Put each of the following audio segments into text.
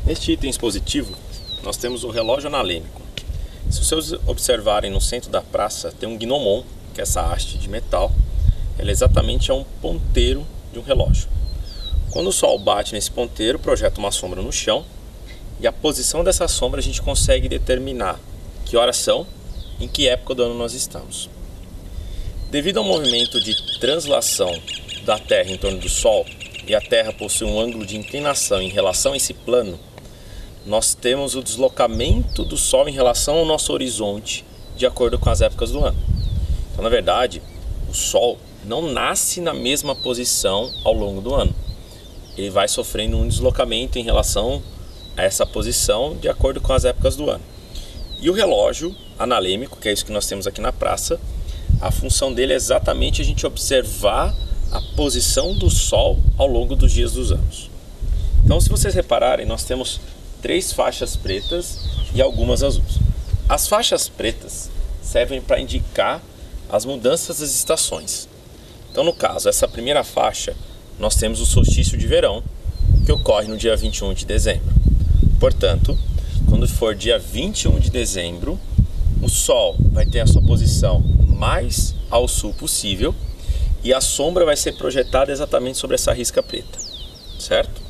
Neste item expositivo, nós temos o relógio analêmico. Se vocês observarem no centro da praça, tem um gnomon, que é essa haste de metal. Ela exatamente é um ponteiro de um relógio. Quando o sol bate nesse ponteiro, projeta uma sombra no chão, e a posição dessa sombra a gente consegue determinar que horas são, em que época do ano nós estamos. Devido ao movimento de translação da Terra em torno do Sol, e a Terra possui um ângulo de inclinação em relação a esse plano, nós temos o deslocamento do Sol em relação ao nosso horizonte, de acordo com as épocas do ano. Então, na verdade, o Sol não nasce na mesma posição ao longo do ano. Ele vai sofrendo um deslocamento em relação a essa posição, de acordo com as épocas do ano. E o relógio analêmico, que é isso que nós temos aqui na praça, a função dele é exatamente a gente observar a posição do Sol ao longo dos dias dos anos. Então, se vocês repararem, nós temos 3 faixas pretas e algumas azuis. As faixas pretas servem para indicar as mudanças das estações. Então, no caso, essa primeira faixa, nós temos o solstício de verão, que ocorre no dia 21 de dezembro. Portanto, quando for dia 21 de dezembro, o Sol vai ter a sua posição mais ao sul possível e a sombra vai ser projetada exatamente sobre essa risca preta, certo?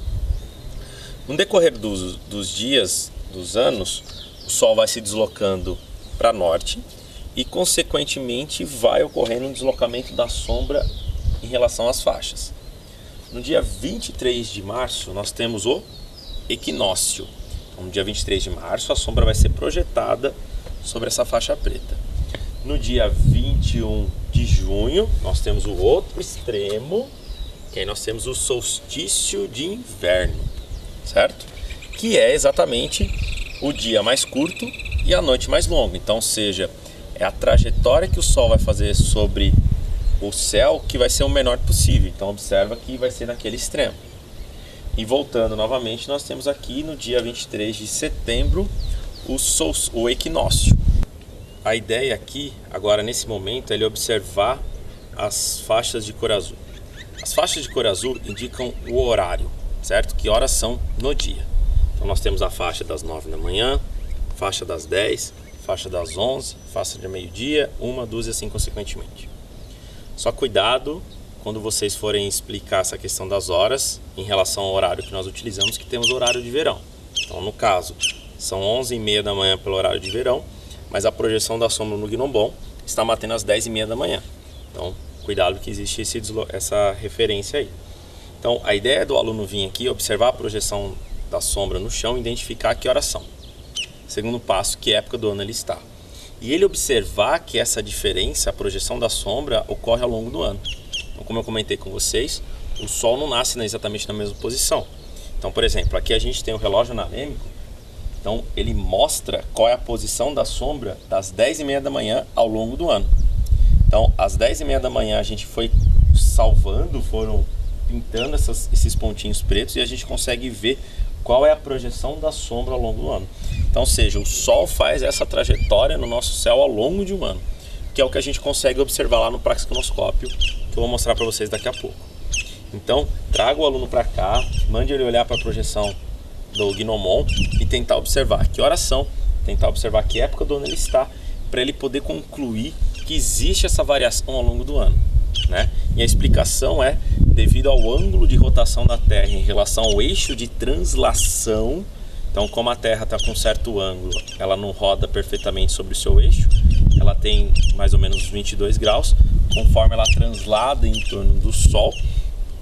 No decorrer dos dias, dos anos, o Sol vai se deslocando para norte e, consequentemente, vai ocorrendo um deslocamento da sombra em relação às faixas. No dia 23 de março, nós temos o equinócio. Então, no dia 23 de março, a sombra vai ser projetada sobre essa faixa preta. No dia 21 de junho, nós temos o outro extremo, que aí nós temos o solstício de inverno, certo? Que é exatamente o dia mais curto e a noite mais longa. Então, ou seja, é a trajetória que o Sol vai fazer sobre o céu que vai ser o menor possível. Então, observa que vai ser naquele extremo. E voltando novamente, nós temos aqui no dia 23 de setembro o equinócio. A ideia aqui, agora nesse momento, é ele observar as faixas de cor azul. As faixas de cor azul indicam o horário, certo? Que horas são no dia. Então nós temos a faixa das 9 da manhã, faixa das 10, faixa das 11, faixa de meio-dia, 1, 2 e assim consequentemente. Só cuidado quando vocês forem explicar essa questão das horas em relação ao horário que nós utilizamos, que temos o horário de verão. Então, no caso, são 11h30 da manhã pelo horário de verão, mas a projeção da sombra no gnomon está batendo às 10h30 da manhã. Então, cuidado que existe essa referência aí. Então, a ideia do aluno vir aqui, observar a projeção da sombra no chão e identificar que horas são. Segundo passo, que época do ano ele está. E ele observar que essa diferença, a projeção da sombra, ocorre ao longo do ano. Então, como eu comentei com vocês, o Sol não nasce exatamente na mesma posição. Então, por exemplo, aqui a gente tem o relógio analêmico. Então, ele mostra qual é a posição da sombra das 10h30 da manhã ao longo do ano. Então, às 10h30 da manhã a gente foi salvando, foram pintando esses pontinhos pretos e a gente consegue ver qual é a projeção da sombra ao longo do ano. Então, ou seja, o Sol faz essa trajetória no nosso céu ao longo de um ano, que é o que a gente consegue observar lá no praxicnoscópio, que eu vou mostrar para vocês daqui a pouco. Então, traga o aluno para cá, mande ele olhar para a projeção do gnomon e tentar observar que horas são, tentar observar que época do ano ele está, para ele poder concluir que existe essa variação ao longo do ano, né? E a explicação é devido ao ângulo de rotação da Terra em relação ao eixo de translação. Então, como a Terra está com um certo ângulo, ela não roda perfeitamente sobre o seu eixo, ela tem mais ou menos 22 graus, conforme ela translada em torno do Sol,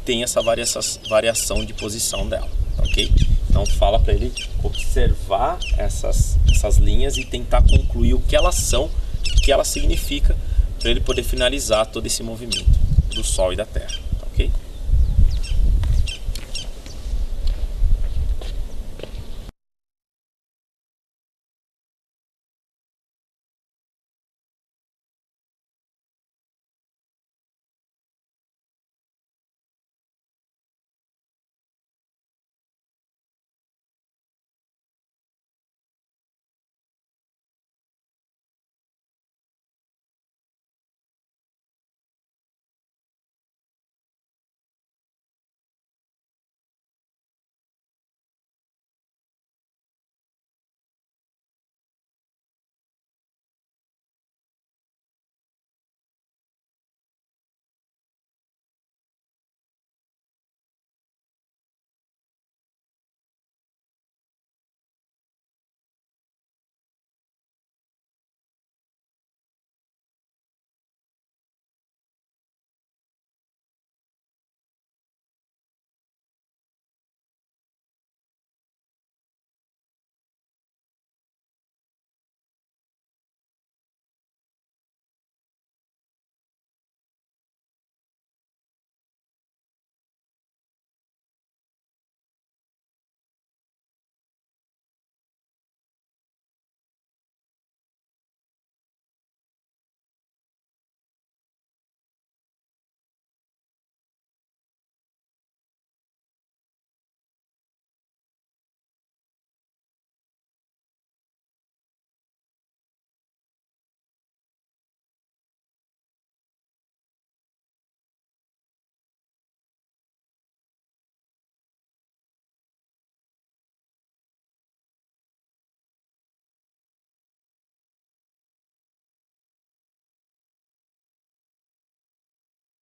tem essa variação de posição dela, ok? Então fala para ele observar essas linhas e tentar concluir o que elas são, o que elas significam, para ele poder finalizar todo esse movimento do Sol e da Terra, ok?